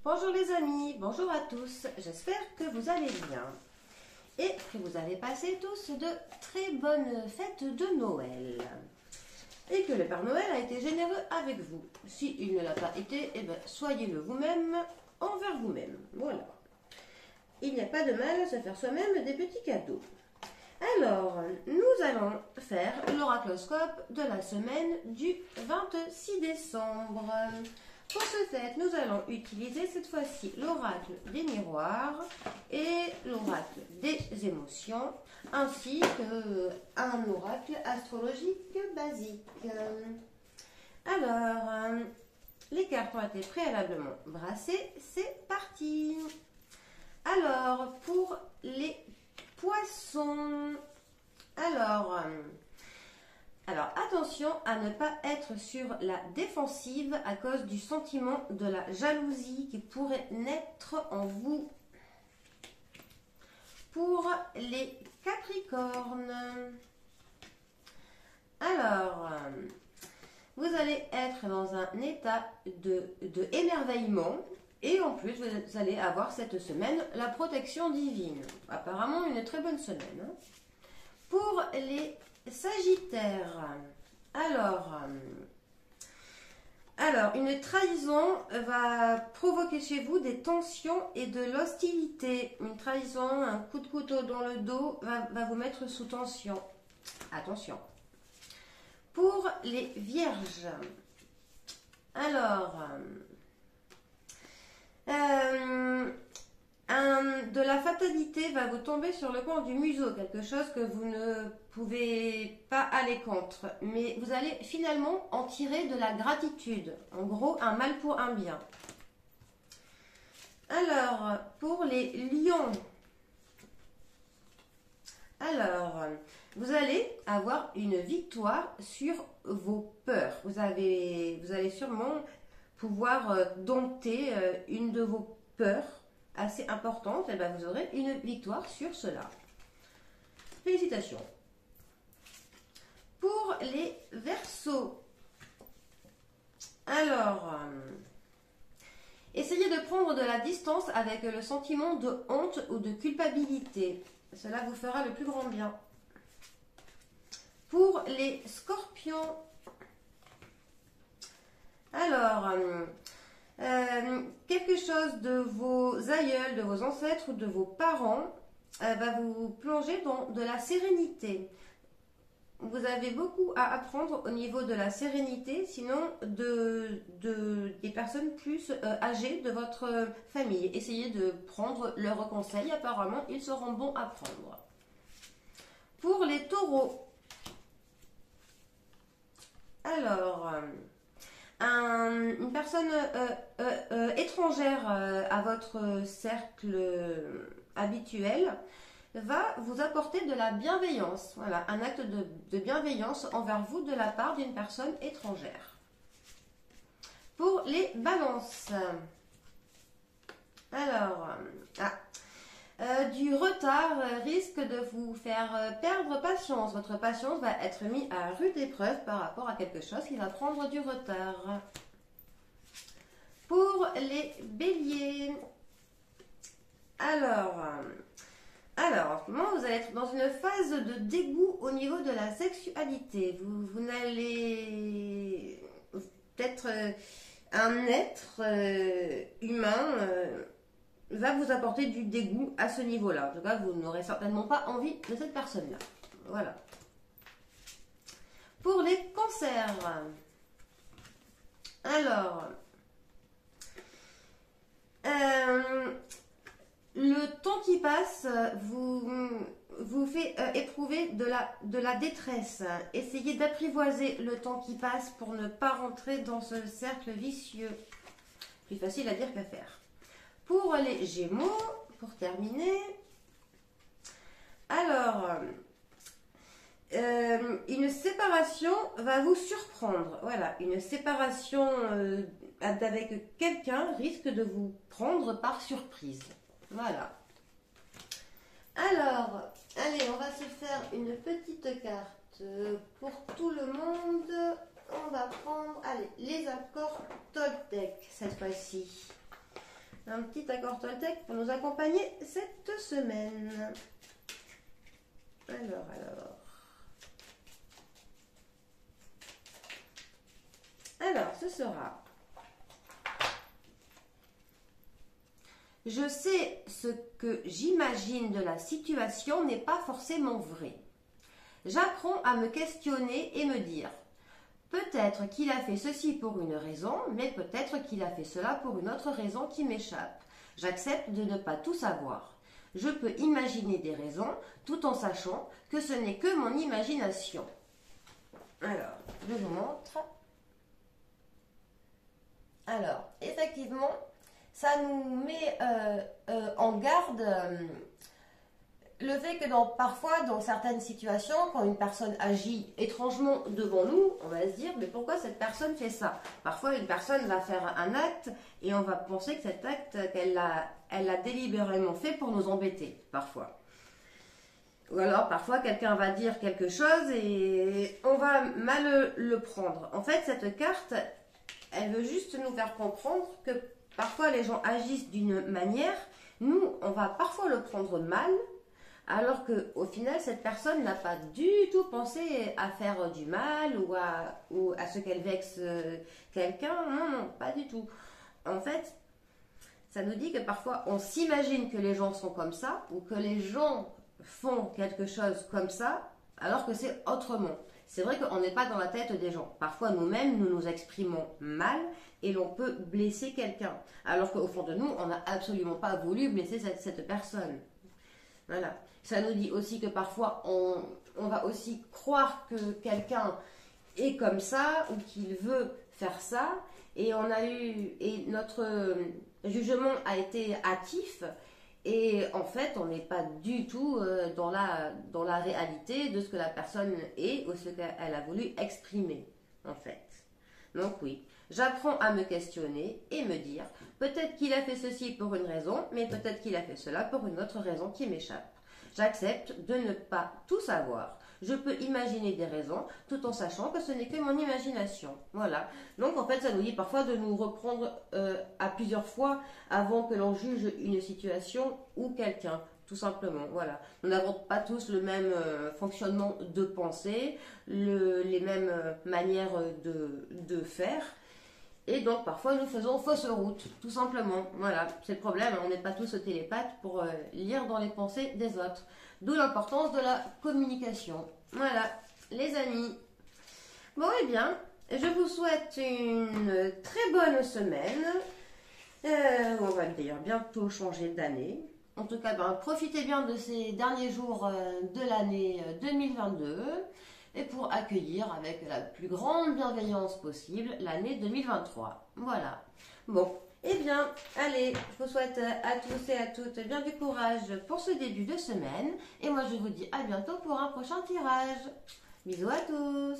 Bonjour les amis, bonjour à tous, j'espère que vous allez bien et que vous avez passé tous de très bonnes fêtes de Noël et que le Père Noël a été généreux avec vous. S'il ne l'a pas été, eh bien, soyez-le vous-même envers vous-même. Voilà. Il n'y a pas de mal à se faire soi-même des petits cadeaux. Alors, nous allons faire l'oracloscope de la semaine du 26 décembre. Pour ce fait, nous allons utiliser cette fois-ci l'oracle des miroirs et l'oracle des émotions, ainsi qu'un oracle astrologique basique. Alors, les cartes ont été préalablement brassées, c'est parti. Alors, pour les poissons, alors attention à ne pas être sur la défensive à cause du sentiment de la jalousie qui pourrait naître en vous. Pour les capricornes, alors vous allez être dans un état de émerveillement et en plus vous allez avoir cette semaine la protection divine. Apparemment une très bonne semaine. Hein. Pour les Sagittaires, alors, une trahison va provoquer chez vous des tensions et de l'hostilité. Une trahison, un coup de couteau dans le dos va vous mettre sous tension. Attention. Pour les Vierges, alors, de la fatalité va vous tomber sur le coin du museau, quelque chose que vous ne pouvez pas aller contre, mais vous allez finalement en tirer de la gratitude, en gros un mal pour un bien. Alors, pour les lions, alors, vous allez avoir une victoire sur vos peurs, vous allez sûrement pouvoir dompter une de vos peurs assez importante, et bien vous aurez une victoire sur cela. Félicitations. Pour les Verseaux, alors, essayez de prendre de la distance avec le sentiment de honte ou de culpabilité. Cela vous fera le plus grand bien. Pour les Scorpions, alors, quelque chose de vos aïeuls, de vos ancêtres ou de vos parents va vous plonger dans de la sérénité. Vous avez beaucoup à apprendre au niveau de la sérénité, sinon des personnes plus âgées de votre famille. Essayez de prendre leurs conseils, apparemment ils seront bons à prendre. Pour les taureaux, alors, une personne étrangère à votre cercle habituel va vous apporter de la bienveillance. Voilà, un acte de bienveillance envers vous de la part d'une personne étrangère. Pour les balances, alors, du retard risque de vous faire perdre patience. Votre patience va être mise à rude épreuve par rapport à quelque chose qui va prendre du retard. Pour les béliers, alors, en ce moment, vous allez être dans une phase de dégoût au niveau de la sexualité. Vous n'allez peut-être un être humain va vous apporter du dégoût à ce niveau-là. En tout cas, vous n'aurez certainement pas envie de cette personne-là. Voilà. Pour les cancers, alors, le temps qui passe vous fait éprouver de la détresse. Essayez d'apprivoiser le temps qui passe pour ne pas rentrer dans ce cercle vicieux. Plus facile à dire qu'à faire. Pour les Gémeaux, pour terminer, alors, une séparation va vous surprendre. Voilà, une séparation avec quelqu'un risque de vous prendre par surprise. Voilà. Alors, allez, on va se faire une petite carte pour tout le monde. On va prendre, allez, les accords Toltec cette fois-ci. un petit accord Toltec pour nous accompagner cette semaine. Alors. Alors, ce sera: je sais ce que j'imagine de la situation n'est pas forcément vrai. J'apprends à me questionner et me dire: peut-être qu'il a fait ceci pour une raison, mais peut-être qu'il a fait cela pour une autre raison qui m'échappe. J'accepte de ne pas tout savoir. Je peux imaginer des raisons tout en sachant que ce n'est que mon imagination. Alors, je vous montre. Alors, effectivement, ça nous met en garde le fait que parfois, dans certaines situations, quand une personne agit étrangement devant nous, on va se dire: mais pourquoi cette personne fait ça? Parfois, une personne va faire un acte et on va penser que cet acte, elle l'a délibérément fait pour nous embêter, parfois. Ou alors, parfois, quelqu'un va dire quelque chose et on va mal le prendre. En fait, cette carte, elle veut juste nous faire comprendre que parfois, les gens agissent d'une manière. Nous, on va parfois le prendre mal, alors qu'au final, cette personne n'a pas du tout pensé à faire du mal ou à ce qu'elle vexe quelqu'un. Non, pas du tout. En fait, ça nous dit que parfois, on s'imagine que les gens sont comme ça ou que les gens font quelque chose comme ça, alors que c'est autrement. C'est vrai qu'on n'est pas dans la tête des gens. Parfois, nous-mêmes, nous nous exprimons mal et l'on peut blesser quelqu'un, alors qu'au fond de nous, on n'a absolument pas voulu blesser cette personne. Voilà. Ça nous dit aussi que parfois, on va aussi croire que quelqu'un est comme ça ou qu'il veut faire ça, et notre jugement a été hâtif, et en fait, on n'est pas du tout dans la réalité de ce que la personne est ou ce qu'elle a voulu exprimer, en fait. Donc oui, j'apprends à me questionner et me dire: peut-être qu'il a fait ceci pour une raison, mais peut-être qu'il a fait cela pour une autre raison qui m'échappe. J'accepte de ne pas tout savoir. Je peux imaginer des raisons tout en sachant que ce n'est que mon imagination. Voilà. Donc en fait, ça nous dit parfois de nous reprendre à plusieurs fois avant que l'on juge une situation ou quelqu'un. Tout simplement, voilà. Nous n'avons pas tous le même fonctionnement de pensée, les mêmes manières de faire. Et donc, parfois, nous faisons fausse route, tout simplement. Voilà, c'est le problème. On n'est pas tous télépathes pour lire dans les pensées des autres. D'où l'importance de la communication. Voilà, les amis. Bon, eh bien, je vous souhaite une très bonne semaine. On va d'ailleurs bientôt changer d'année. En tout cas, profitez bien de ces derniers jours de l'année 2022. Et pour accueillir avec la plus grande bienveillance possible l'année 2023. Voilà. Bon, eh bien, allez, je vous souhaite à tous et à toutes bien du courage pour ce début de semaine. Et moi, je vous dis à bientôt pour un prochain tirage. Bisous à tous.